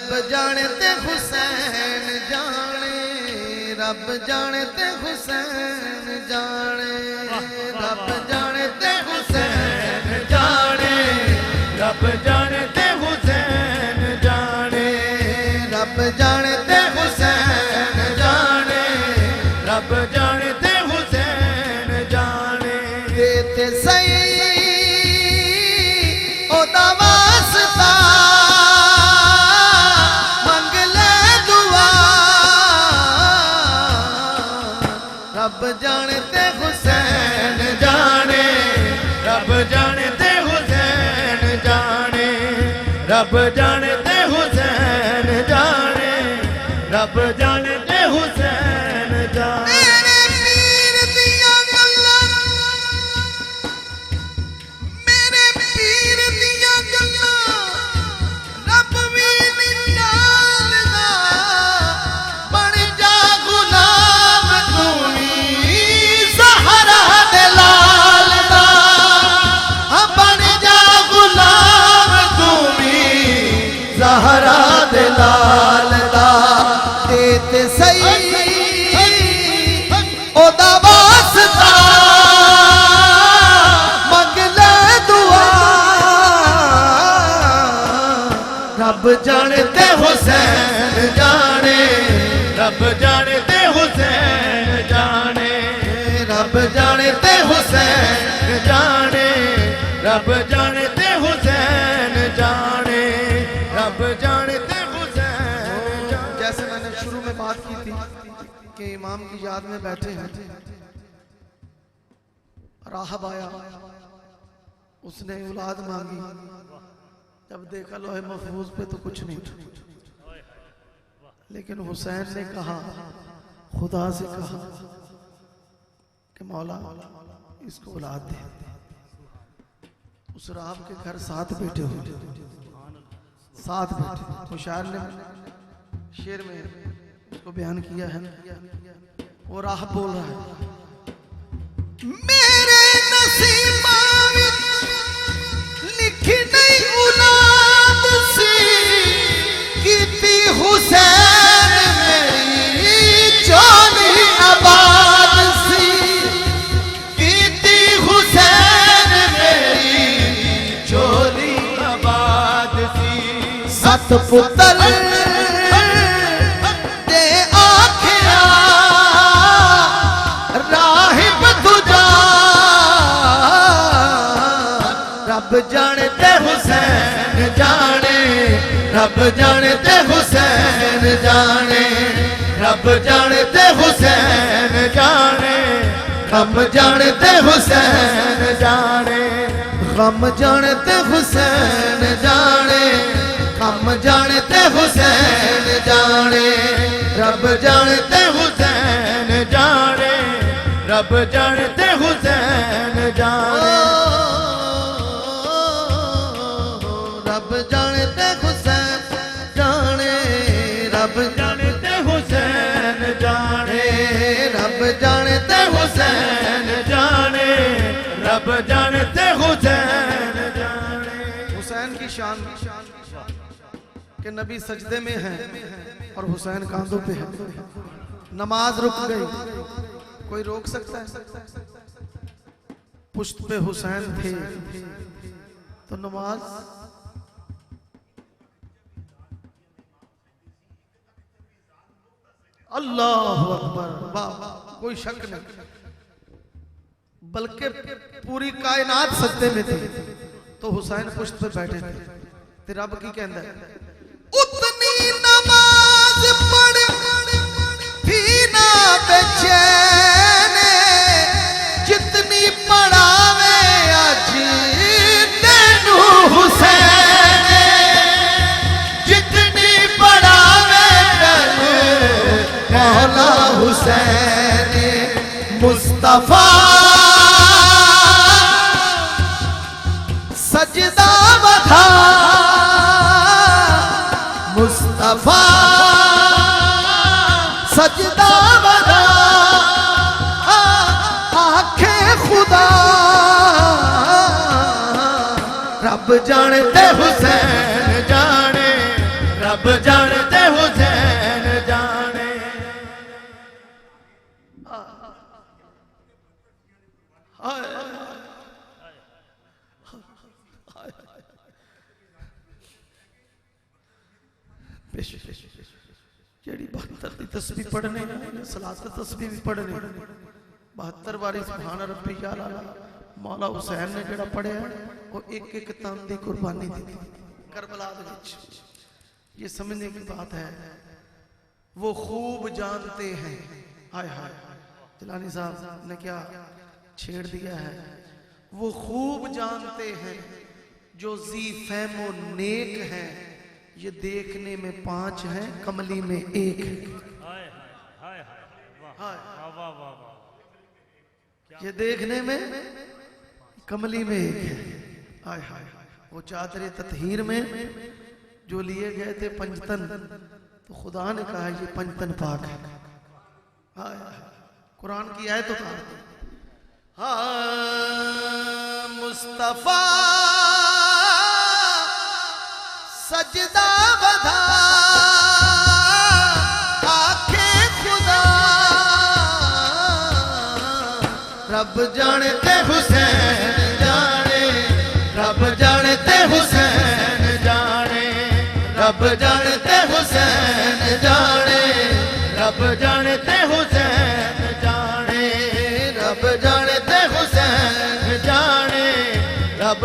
रब जाने ते हुसैन जाने, रब जाने ते हुसैन जाने, रब जाने ते हुसैन जाने, रब जाने ते हुसैन जाने, रब जाने ते हुसैन जाने, रब जाने ते हुसैन जाने। ते सही ओदा वास्ता मंग ले दुआ, रब जाने ते हुसैन जाने, रब जाने ते हुसैन जाने, रब जाने ते हुसैन जाने, रब जाने ते हुसैन जाने। मेरे पीर दिया गल्लां, मेरे पीर दिया गल्लां रब भी नहीं जाणदा, बन जा गुलाम तू भी ज़हरा दे लाल दा, बन जा गुलाम तू भी ज़हरा दे लाल दा। ते सही ओदा वास्ता मंग ले दुआ, रब जाने ते हुसैन जाने, रब जाने ते हुसैन जाने, रब जाने ते हुसैन जाने, रब जाने ते हुसैन जाने, रब जाने ते हुसैन जाने। जैसे मैंने शुरू में बात की थी कि इमाम की याद में बैठे हैं, राहब आया, उसने औलाद मांगी, जब देखा लोहे महफूज पे तो कुछ नहीं था, लेकिन हुसैन ने कहा, खुदा से कहा कि मौला इसको औलाद दे। उस राहब के घर 7 बेटे हुए, 7 बेटे। तो शायर ने शेर में इसको बयान किया है, वो राहब बोल रहा है, मेरे नसीबा विच लिखी नहीं औलाद सी, कीती हुसैन मेरी चोली आबाद सी, कीती हुसैन मेरी चोली आबाद सी। 7 पुत्र ते आखिया राहिब तुझा, रब जाने ते हुसैन जाने, रब जाने ते हुसैन जाने, रब जाने ते हुसैन जाने, गम जाने ते हुसैन जाने, गम जाने ते हुसैन जाने, गम जाने ते हुसैन जाने, रब जाने ते हुसैन जाने, रब जाने ते हुसैन जाने, रब जाने ते हुसैन जाने, रब जाने ते हुसैन जाने, रब जाने ते हुसैन जाने, रब जाने ते हुसैन जाने। हुसैन की शान कि नबी सजदे में है और हुसैन कांधों पे है, नमाज रुक गई, कोई रोक सकता है? पुश्त पे हुसैन थे तो नमाज अल्लाह अकबर, वाह, कोई शक नहीं, बल्कि पूरी कायनात सजदे में थी तो हुसैन पुश्त पे बैठे थे। ते रब की कहंदा है, उतनी नमाज पढ़ भी ना बेचैन, जितनी पढ़ावे अज तेनू हुसैन, जितनी पढ़ावे मौला हुसैन मुस्तफा, सजदा वधा मुस्तफा, सजदा वधा आखे खुदा, रब जाने ते हुसैन जाने, रब रब जानते हुसैन जाने। जेड़ी 72 की तस्बीह पढ़ने सलात तस्बीह भी पढ़ने 72 बारी सुभान रब्बी आला मौला हुसैन ने जेड़ा पढ़िया वो एक एक तन की कुर्बानी दी करबला दे विच। ये समझने की बात है। वो खूब जानते हैं, हाय हाय जिलानी साहब ने क्या छेड़ दिया है। वो खूब जानते हैं जो जी फहमो नेक है, ये देखने में 5 हैं कमली में 1 है। ये देखने में कमली में 1 है। हाय हाय वो चादर ततहीर में जो लिए गए थे पंजतन, तो खुदा ने कहा ये पंजतन पाक है। हाय कुरान की आयत तो कहा हाँ मुस्तफा सजदा बधा आखे खुदा रब जानते हुसैन जाने, रब जानते हुसैन जाने, रब जानते हुसैन जाने, रब जानते हुसैन जाने, रब जानते हुसैन जाने, रब